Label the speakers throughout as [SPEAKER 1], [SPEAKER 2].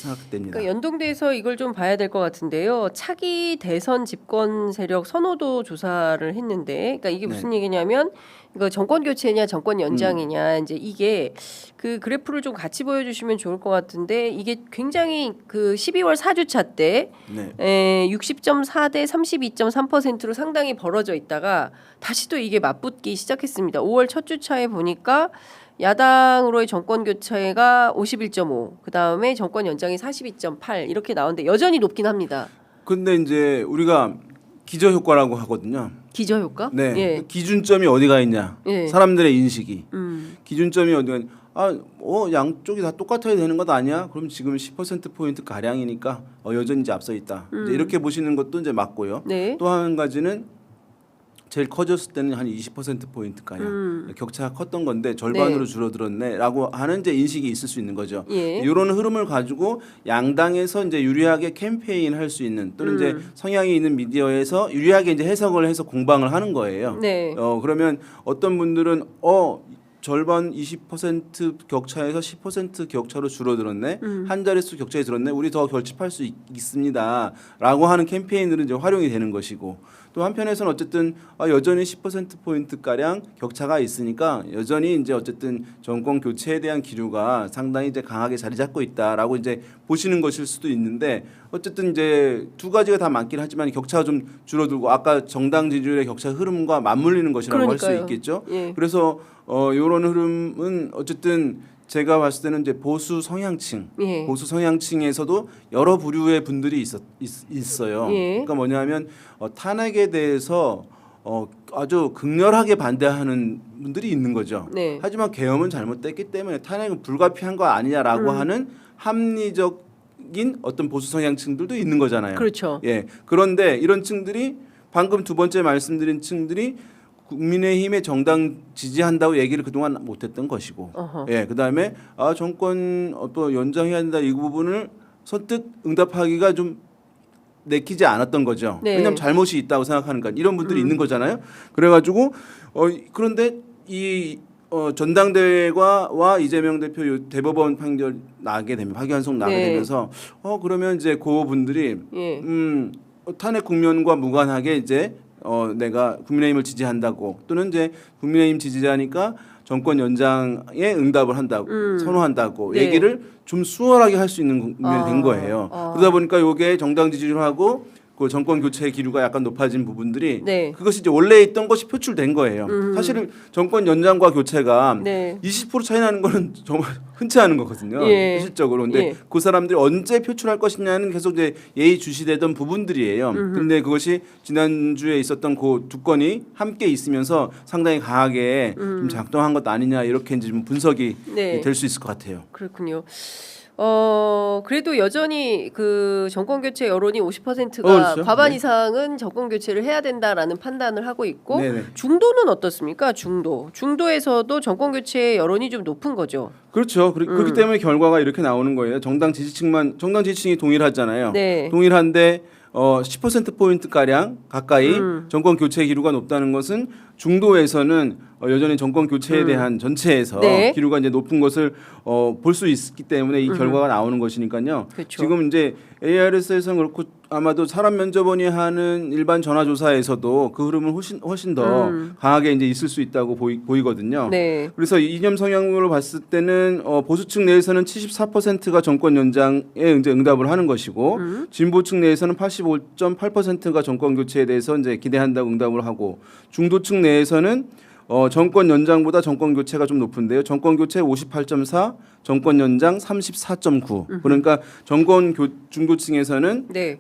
[SPEAKER 1] 생각됩니다.
[SPEAKER 2] 그러니까 연동돼서 이걸 좀 봐야 될 것 같은데요. 차기 대선 집권 세력 선호도 조사를 했는데, 그러니까 이게 무슨 얘기냐면 이거 정권 교체냐 정권 연장이냐 이제 이게 그 그래프를 좀 같이 보여주시면 좋을 것 같은데 이게 굉장히 그 12월 4주차 때
[SPEAKER 1] 네.
[SPEAKER 2] 60.4 대 32.3%로 상당히 벌어져 있다가 다시 또 이게 맞붙기 시작했습니다. 5월 첫 주차에 보니까 야당으로의 정권 교체가 51.5, 그 다음에 정권 연장이 42.8 이렇게 나오는데 여전히 높긴 합니다.
[SPEAKER 1] 근데 이제 우리가 기저 효과라고 하거든요.
[SPEAKER 2] 기저 효과?
[SPEAKER 1] 네.
[SPEAKER 2] 예.
[SPEAKER 1] 기준점이 어디가 있냐?
[SPEAKER 2] 예.
[SPEAKER 1] 사람들의 인식이. 기준점이 어디가 있냐? 양쪽이 다 똑같아야 되는 것 아니야? 그럼 지금 10% 포인트 가량이니까 여전히 이제 앞서 있다. 이제 이렇게 보시는 것도 이제 맞고요.
[SPEAKER 2] 네.
[SPEAKER 1] 또 한 가지는 제일 커졌을 때는 한 20% 포인트 가량 격차가 컸던 건데 절반으로 줄어들었네라고 하는 이제 인식이 있을 수 있는 거죠.
[SPEAKER 2] 예.
[SPEAKER 1] 이런 흐름을 가지고 양당에서 이제 유리하게 캠페인 할 수 있는 또는 이제 성향이 있는 미디어에서 유리하게 이제 해석을 해서 공방을 하는 거예요.
[SPEAKER 2] 네.
[SPEAKER 1] 그러면 어떤 분들은 절반 20% 격차에서 10% 격차로 줄어들었네. 한 자릿수 격차에 들었네. 우리 더 결집할 수 있습니다라고 하는 캠페인들은 이제 활용이 되는 것이고 또 한편에서는 어쨌든 여전히 10% 포인트 가량 격차가 있으니까 여전히 이제 어쨌든 정권 교체에 대한 기류가 상당히 이제 강하게 자리 잡고 있다라고 이제 보시는 것일 수도 있는데 어쨌든 이제 두 가지가 다 많긴 하지만 격차가 좀 줄어들고 아까 정당 지지율의 격차 흐름과 맞물리는 것이라고 할 수 있겠죠.
[SPEAKER 2] 예.
[SPEAKER 1] 그래서 이런 흐름은 어쨌든 제가 봤을 때는 이제 보수 성향층,
[SPEAKER 2] 예.
[SPEAKER 1] 보수 성향층에서도 여러 부류의 분들이 있어요.
[SPEAKER 2] 예.
[SPEAKER 1] 그러니까 뭐냐면 탄핵에 대해서 아주 극렬하게 반대하는 분들이 있는 거죠.
[SPEAKER 2] 네.
[SPEAKER 1] 하지만 계엄은 잘못됐기 때문에 탄핵은 불가피한 거 아니냐라고 하는 합리적인 어떤 보수 성향층들도 있는 거잖아요.
[SPEAKER 2] 그렇죠.
[SPEAKER 1] 예. 그런데 이런 층들이 방금 두 번째 말씀드린 층들이 국민의힘의 정당 지지한다고 얘기를 그동안 못했던 것이고, 예, 그 다음에 정권 또 연장해야 된다 이 부분을 선뜻 응답하기가 좀 내키지 않았던 거죠.
[SPEAKER 2] 네.
[SPEAKER 1] 왜냐하면 잘못이 있다고 생각하니까 이런 분들이 있는 거잖아요. 그래가지고 그런데 이 전당대회와 이재명 대표 대법원 판결 나게 되면 파기환송 나게
[SPEAKER 2] 네.
[SPEAKER 1] 되면서 그러면 이제 그 분들이
[SPEAKER 2] 예.
[SPEAKER 1] 탄핵 국면과 무관하게 이제 내가 국민의힘을 지지한다고 또는 이제 국민의힘 지지자니까 정권 연장에 응답을 한다고 선호한다고
[SPEAKER 2] 네.
[SPEAKER 1] 얘기를 좀 수월하게 할 수 있는 국면이 된 거예요. 그러다 보니까 이게 정당 지지율하고 그 정권 교체 기류가 약간 높아진 부분들이
[SPEAKER 2] 네.
[SPEAKER 1] 그것이 이제 원래 있던 것이 표출된 거예요. 사실은 정권 연장과 교체가
[SPEAKER 2] 네.
[SPEAKER 1] 20% 차이 나는 거는 정말 흔치 않은 거거든요.
[SPEAKER 2] 예.
[SPEAKER 1] 실적으로. 근데
[SPEAKER 2] 예.
[SPEAKER 1] 그 사람들이 언제 표출할 것이냐는 계속 이제 예의주시되던 부분들이에요. 근데 그것이 지난주에 있었던 그 두 건이 함께 있으면서 상당히 강하게 좀 작동한 것 아니냐 이렇게 이제 좀 분석이
[SPEAKER 2] 네.
[SPEAKER 1] 될 수 있을 것 같아요.
[SPEAKER 2] 그렇군요. 그래도 여전히 그 정권 교체 여론이 50%가
[SPEAKER 1] 그렇죠.
[SPEAKER 2] 과반
[SPEAKER 1] 네.
[SPEAKER 2] 이상은 정권 교체를 해야 된다라는 판단을 하고 있고
[SPEAKER 1] 네네.
[SPEAKER 2] 중도는 어떻습니까? 중도에서도 정권 교체 여론이 좀 높은 거죠.
[SPEAKER 1] 그렇죠. 그렇기 때문에 결과가 이렇게 나오는 거예요. 정당 지지층이 동일하잖아요.
[SPEAKER 2] 네.
[SPEAKER 1] 동일한데 10% 포인트 가량 가까이 정권 교체 기류가 높다는 것은 중도에서는 여전히 정권 교체에 대한 전체에서
[SPEAKER 2] 네.
[SPEAKER 1] 기류가 이제 높은 것을 볼 수 있기 때문에 이 결과가 나오는 것이니까요.
[SPEAKER 2] 그렇죠.
[SPEAKER 1] 지금 이제 ARS에서는 그렇고 아마도 사람 면접원이 하는 일반 전화조사에서도 그 흐름은 훨씬 더 강하게 이제 있을 수 있다고 보이거든요.
[SPEAKER 2] 네.
[SPEAKER 1] 그래서 이념 성향으로 봤을 때는 보수층 내에서는 74%가 정권 연장에 이제 응답을 하는 것이고 진보층 내에서는 85.8%가 정권 교체에 대해서 이제 기대한다고 응답을 하고 중도층 내에서는 정권 연장보다 정권 교체가 좀 높은데요. 정권 교체 58.4, 정권 연장 34.9. 그러니까 중도층에서는
[SPEAKER 2] 네.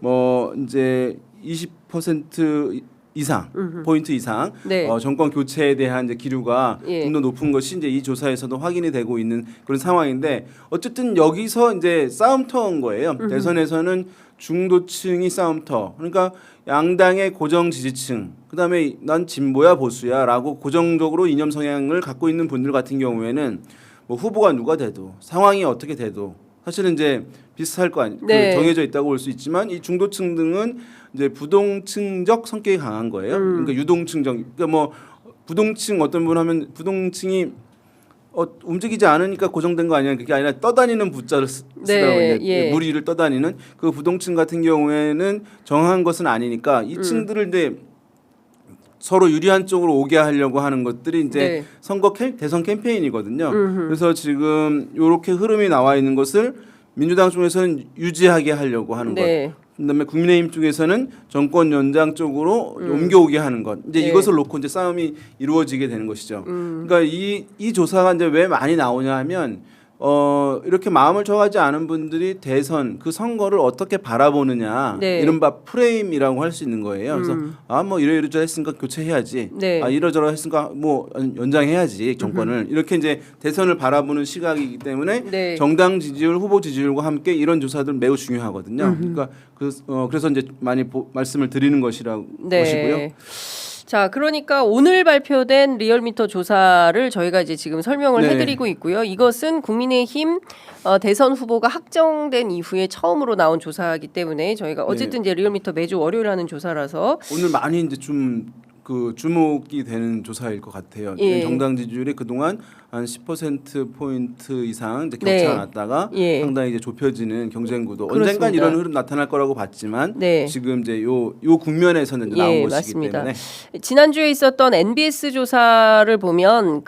[SPEAKER 1] 이제 20% 이상 포인트 이상
[SPEAKER 2] 네.
[SPEAKER 1] 정권 교체에 대한 이제 기류가
[SPEAKER 2] 예.
[SPEAKER 1] 좀 더 높은 것이 이제 이 조사에서도 확인이 되고 있는 그런 상황인데 어쨌든 여기서 이제 싸움터인 거예요. 대선에서는 중도층이 싸움터. 그러니까 양당의 고정 지지층. 그다음에 난 진보야 보수야라고 고정적으로 이념 성향을 갖고 있는 분들 같은 경우에는 뭐 후보가 누가 돼도 상황이 어떻게 돼도 사실은 이제 비슷할 거
[SPEAKER 2] 네.
[SPEAKER 1] 정해져 있다고 볼 수 있지만 이 중도층 등은 이제 부동층적 성격이 강한 거예요. 그러니까 유동층적. 그러니까 뭐 부동층 어떤 분 하면 부동층이 움직이지 않으니까 고정된 거 아니야? 그게 아니라 떠다니는 부자를 쓰더라고요.
[SPEAKER 2] 예.
[SPEAKER 1] 물 위를 떠다니는 그 부동층 같은 경우에는 정한 것은 아니니까 이 층들을 이제 서로 유리한 쪽으로 오게 하려고 하는 것들이 이제
[SPEAKER 2] 네.
[SPEAKER 1] 선거 대선 캠페인이거든요. 그래서 지금 이렇게 흐름이 나와 있는 것을 민주당 쪽에서는 유지하게 하려고 하는
[SPEAKER 2] 네.
[SPEAKER 1] 것. 그다음에 국민의힘 쪽에서는 정권 연장 쪽으로 옮겨오게 하는 것. 이제
[SPEAKER 2] 네.
[SPEAKER 1] 이것을 놓고 이제 싸움이 이루어지게 되는 것이죠. 그러니까 이 조사가 이제 왜 많이 나오냐 하면 이렇게 마음을 정하지 않은 분들이 대선 그 선거를 어떻게 바라보느냐
[SPEAKER 2] 네.
[SPEAKER 1] 이른바 프레임이라고 할 수 있는 거예요. 그래서 뭐 이러이러 했으니까 교체해야지.
[SPEAKER 2] 네.
[SPEAKER 1] 이러저러 했으니까 뭐 연장해야지 정권을 이렇게 이제 대선을 바라보는 시각이기 때문에
[SPEAKER 2] 네.
[SPEAKER 1] 정당 지지율, 후보 지지율과 함께 이런 조사들 매우 중요하거든요. 그러니까 그래서 이제 많이 말씀을 드리는 것이고요.
[SPEAKER 2] 네. 자, 그러니까 오늘 발표된 리얼미터 조사를 저희가 이제 지금 설명을
[SPEAKER 1] 네.
[SPEAKER 2] 해드리고 있고요. 이것은 국민의힘 대선 후보가 확정된 이후에 처음으로 나온 조사이기 때문에 저희가 어쨌든 이제 리얼미터 매주 월요일 하는 조사라서
[SPEAKER 1] 오늘 많이 이제 좀 그 주목이 되는 조사일 것 같아요.
[SPEAKER 2] 예.
[SPEAKER 1] 정당 지지율이 그동안 한 10% 포인트 이상 이제 격차가
[SPEAKER 2] 네.
[SPEAKER 1] 났다가
[SPEAKER 2] 예.
[SPEAKER 1] 상당히 이제 좁혀지는 경쟁 구도.
[SPEAKER 2] 그렇습니다.
[SPEAKER 1] 언젠간 이런 흐름 나타날 거라고 봤지만
[SPEAKER 2] 네.
[SPEAKER 1] 지금 이제 요 국면에서는 이제 나온
[SPEAKER 2] 예,
[SPEAKER 1] 것이기
[SPEAKER 2] 맞습니다.
[SPEAKER 1] 때문에
[SPEAKER 2] 지난주에 있었던 NBS 조사를 보면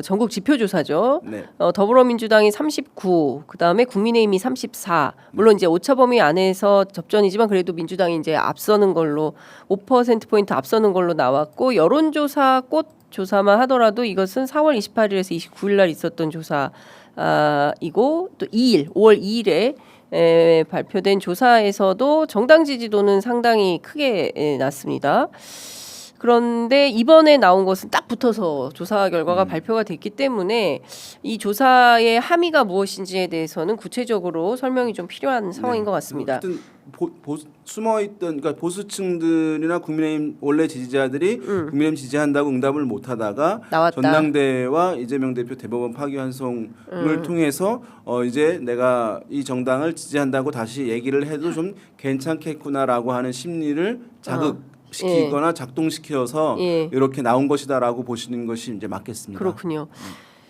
[SPEAKER 2] 전국 지표 조사죠.
[SPEAKER 1] 네.
[SPEAKER 2] 더불어민주당이 39, 그다음에 국민의힘이 34. 물론 이제 오차 범위 안에서 접전이지만 그래도 민주당이 이제 앞서는 걸로 5% 포인트 앞서는 걸로 나왔고 여론조사 꽃 조사만 하더라도 이것은 4월 28일에서 29일 날 있었던 조사이고 또 5월 2일에 발표된 조사에서도 정당 지지도는 상당히 크게 났습니다. 그런데 이번에 나온 것은 딱 붙어서 조사 결과가 발표가 됐기 때문에 이 조사의 함의가 무엇인지에 대해서는 구체적으로 설명이 좀 필요한 상황인 것 같습니다.
[SPEAKER 1] 어쨌든 숨어있던 그러니까 보수층들이나 국민의힘 원래 지지자들이 국민의힘 지지한다고 응답을 못하다가
[SPEAKER 2] 나왔다.
[SPEAKER 1] 전당대회와 이재명 대표 대법원 파기환송을 통해서 이제 내가 이 정당을 지지한다고 다시 얘기를 해도 좀 괜찮겠구나라고 하는 심리를 자극시키거나 작동시켜서
[SPEAKER 2] 예.
[SPEAKER 1] 이렇게 나온 것이다라고 보시는 것이 이제 맞겠습니다.
[SPEAKER 2] 그렇군요.